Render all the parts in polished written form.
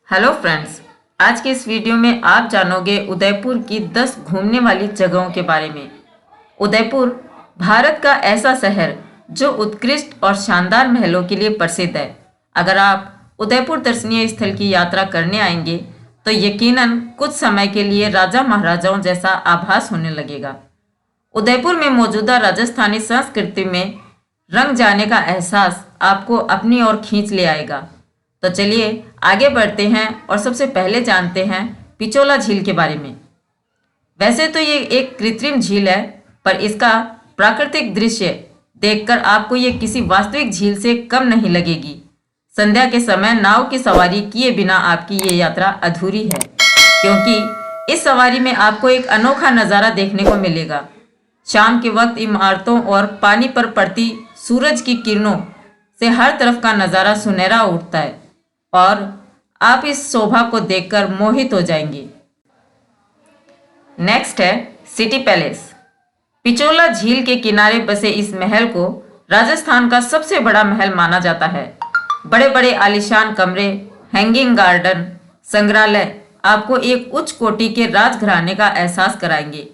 Hello friends, आज के इस वीडियो में आप जानोगे उदयपुर की 10 घूमने वाली जगहों के बारे में। उदयपुर भारत का ऐसा शहर जो उत्कृष्ट और शानदार महलों के लिए प्रसिद्ध है। अगर आप उदयपुर दर्शनीय स्थल की यात्रा करने आएंगे तो यकीनन कुछ समय के लिए राजा महाराजाओं जैसा आभास होने लगेगा। उदयपुर में मौजूदा राजस्थानी संस्कृति में रंग जाने का एहसास आपको अपनी ओर खींच ले आएगा। तो चलिए आगे बढ़ते हैं और सबसे पहले जानते हैं पिचोला झील के बारे में। वैसे तो ये एक कृत्रिम झील है, पर इसका प्राकृतिक दृश्य देखकर आपको ये किसी वास्तविक झील से कम नहीं लगेगी। संध्या के समय नाव की सवारी किए बिना आपकी ये यात्रा अधूरी है, क्योंकि इस सवारी में आपको एक अनोखा नज़ारा देखने को मिलेगा। शाम के वक्त इमारतों और पानी पर पड़ती सूरज की किरणों से हर तरफ का नज़ारा सुनहरा उठता है और आप इस शोभा को देखकर मोहित हो जाएंगे। नेक्स्ट है सिटी पैलेस। पिचोला झील के किनारे बसे इस महल को राजस्थान का सबसे बड़ा महल माना जाता है। बड़े बड़े आलीशान कमरे, हैंगिंग गार्डन, संग्रहालय आपको एक उच्च कोटि के राजघराने का एहसास कराएंगे।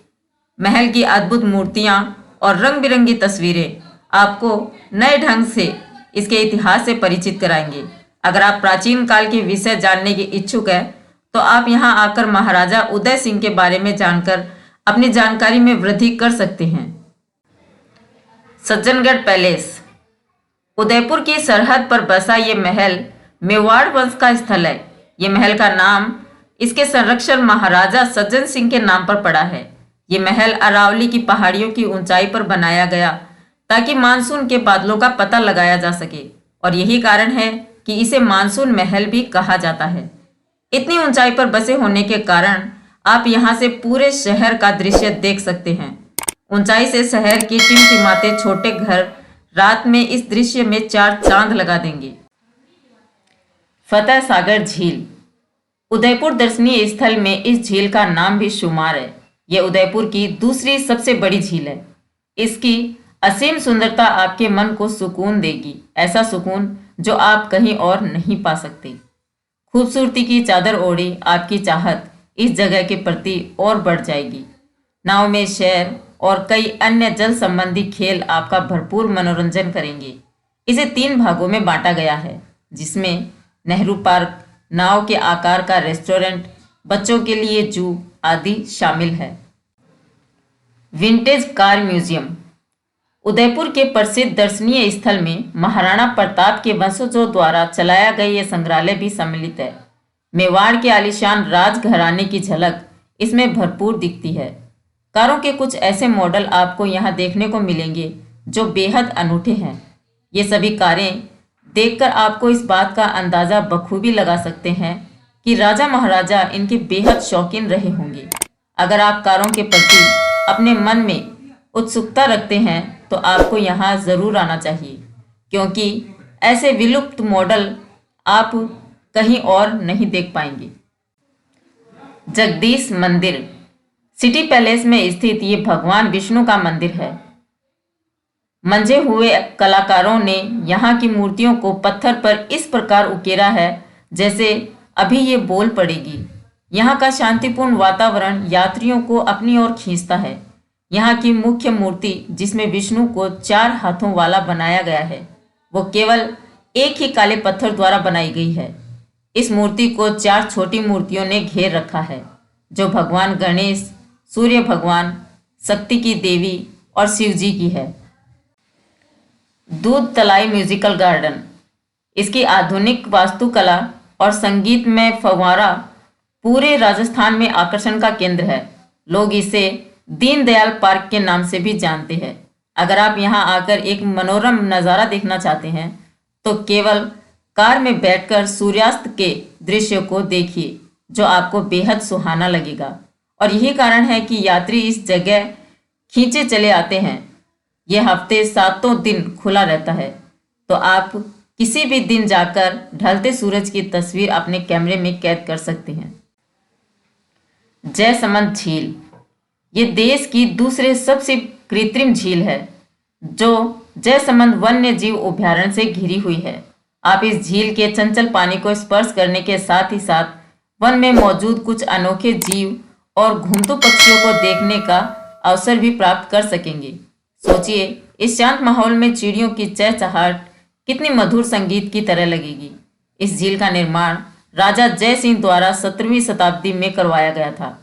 महल की अद्भुत मूर्तियां और रंग बिरंगी तस्वीरें आपको नए ढंग से इसके इतिहास से परिचित कराएंगे। अगर आप प्राचीन काल के विषय जानने के इच्छुक हैं तो आप यहां आकर महाराजा उदय सिंह के बारे में जानकर अपनी जानकारी में वृद्धि कर सकते हैं। सज्जनगढ़ पैलेस। उदयपुर की सरहद पर बसा ये महल मेवाड़ वंश का स्थल है। ये महल का नाम इसके संरक्षक महाराजा सज्जन सिंह के नाम पर पड़ा है। ये महल अरावली की पहाड़ियों की ऊंचाई पर बनाया गया ताकि मानसून के बादलों का पता लगाया जा सके, और यही कारण है कि इसे मानसून महल भी कहा जाता है। इतनी ऊंचाई पर बसे होने के कारण आप यहां से पूरे शहर का दृश्य देख सकते हैं। ऊंचाई से शहर के टिमटिमाते छोटे घर रात में इस दृश्य में चार चांद लगा देंगे। फतेह सागर झील। उदयपुर दर्शनीय स्थल में इस झील का नाम भी शुमार है। यह उदयपुर की दूसरी सबसे बड़ी झील है। इसकी असीम सुंदरता आपके मन को सुकून देगी, ऐसा सुकून जो आप कहीं और नहीं पा सकते। खूबसूरती की चादर ओढ़े आपकी चाहत इस जगह के प्रति और बढ़ जाएगी। नाव में सैर और कई अन्य जल संबंधी खेल आपका भरपूर मनोरंजन करेंगे। इसे 3 भागों में बांटा गया है, जिसमें नेहरू पार्क, नाव के आकार का रेस्टोरेंट, बच्चों के लिए जू आदि शामिल है। Vintage car museum. उदयपुर के प्रसिद्ध दर्शनीय स्थल में महाराणा प्रताप के वंशजों द्वारा चलाया गया यह संग्रहालय भी सम्मिलित है। मेवाड़ के आलीशान राजघराने की झलक इसमें भरपूर दिखती है। कारों के कुछ ऐसे मॉडल आपको यहाँ देखने को मिलेंगे जो बेहद अनूठे हैं। ये सभी कारें देखकर आपको इस बात का अंदाज़ा बखूबी लगा सकते हैं कि राजा महाराजा इनके बेहद शौकीन रहे होंगे। अगर आप कारों के प्रति अपने मन में उत्सुकता रखते हैं तो आपको यहाँ ज़रूर आना चाहिए, क्योंकि ऐसे विलुप्त मॉडल आप कहीं और नहीं देख पाएंगे। जगदीश मंदिर। सिटी पैलेस में स्थित ये भगवान विष्णु का मंदिर है। मंझे हुए कलाकारों ने यहाँ की मूर्तियों को पत्थर पर इस प्रकार उकेरा है जैसे अभी ये बोल पड़ेगी। यहाँ का शांतिपूर्ण वातावरण यात्रियों को अपनी ओर खींचता है। यहाँ की मुख्य मूर्ति, जिसमें विष्णु को 4 हाथों वाला बनाया गया है, वो केवल एक ही काले पत्थर द्वारा बनाई गई है। इस मूर्ति को 4 छोटी मूर्तियों ने घेर रखा है, जो भगवान गणेश, सूर्य भगवान, शक्ति की देवी और शिव जी की है। दूध तलाई म्यूजिकल गार्डन। इसकी आधुनिक वास्तुकला और संगीतमय फव्वारा पूरे राजस्थान में आकर्षण का केंद्र है। लोग इसे दीनदयाल पार्क के नाम से भी जानते हैं। अगर आप यहां आकर एक मनोरम नज़ारा देखना चाहते हैं तो केवल कार में बैठकर सूर्यास्त के दृश्य को देखिए, जो आपको बेहद सुहाना लगेगा। और यही कारण है कि यात्री इस जगह खींचे चले आते हैं। यह हफ्ते 7 दिन खुला रहता है, तो आप किसी भी दिन जाकर ढलते सूरज की तस्वीर अपने कैमरे में कैद कर सकते हैं। जयसमंद झील। ये देश की दूसरे सबसे कृत्रिम झील है, जो जयसमंद वन्य जीव अभयारण्य से घिरी हुई है। आप इस झील के चंचल पानी को स्पर्श करने के साथ ही साथ वन में मौजूद कुछ अनोखे जीव और घूमतू पक्षियों को देखने का अवसर भी प्राप्त कर सकेंगे। सोचिए, इस शांत माहौल में चिड़ियों की चहचहाहट कितनी मधुर संगीत की तरह लगेगी। इस झील का निर्माण राजा जय सिंह द्वारा 17वीं शताब्दी में करवाया गया था।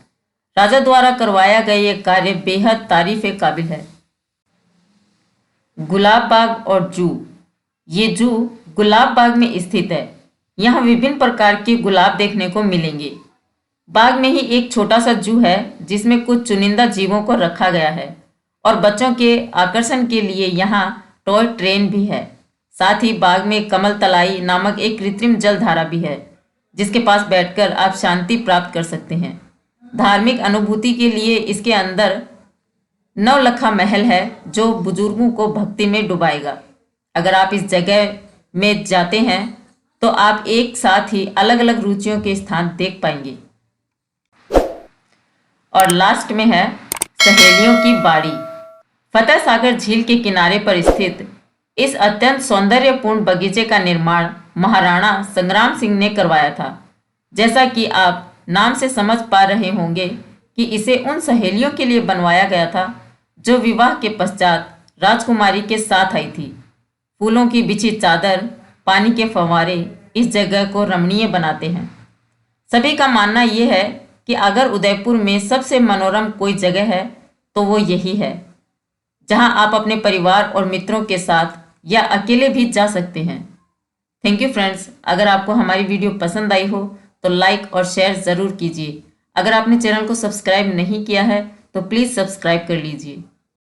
राजा द्वारा करवाया गया ये कार्य बेहद तारीफ काबिल है। गुलाब बाग और जू। ये जू गुलाब बाग में स्थित है। यहाँ विभिन्न प्रकार के गुलाब देखने को मिलेंगे। बाग में ही एक छोटा सा जू है जिसमें कुछ चुनिंदा जीवों को रखा गया है और बच्चों के आकर्षण के लिए यहाँ टॉय ट्रेन भी है। साथ ही बाग में कमल तलाई नामक एक कृत्रिम जलधारा भी है जिसके पास बैठकर आप शांति प्राप्त कर सकते हैं। धार्मिक अनुभूति के लिए इसके अंदर नवलखा महल है जो बुजुर्गों को भक्ति में डुबाएगा। अगर आप इस जगह में जाते हैं तो आप एक साथ ही अलग अलग रुचियों के स्थान देख पाएंगे। और लास्ट में है सहेलियों की बाड़ी। फतेह सागर झील के किनारे पर स्थित इस अत्यंत सौंदर्यपूर्ण बगीचे का निर्माण महाराणा संग्राम सिंह ने करवाया था। जैसा कि आप नाम से समझ पा रहे होंगे कि इसे उन सहेलियों के लिए बनवाया गया था जो विवाह के पश्चात राजकुमारी के साथ आई थी। फूलों की बिछी चादर, पानी के फव्वारे इस जगह को रमणीय बनाते हैं। सभी का मानना यह है कि अगर उदयपुर में सबसे मनोरम कोई जगह है तो वो यही है, जहां आप अपने परिवार और मित्रों के साथ या अकेले भी जा सकते हैं। Thank you friends. अगर आपको हमारी वीडियो पसंद आई हो तो लाइक और शेयर ज़रूर कीजिए। अगर आपने चैनल को सब्सक्राइब नहीं किया है तो प्लीज़ सब्सक्राइब कर लीजिए।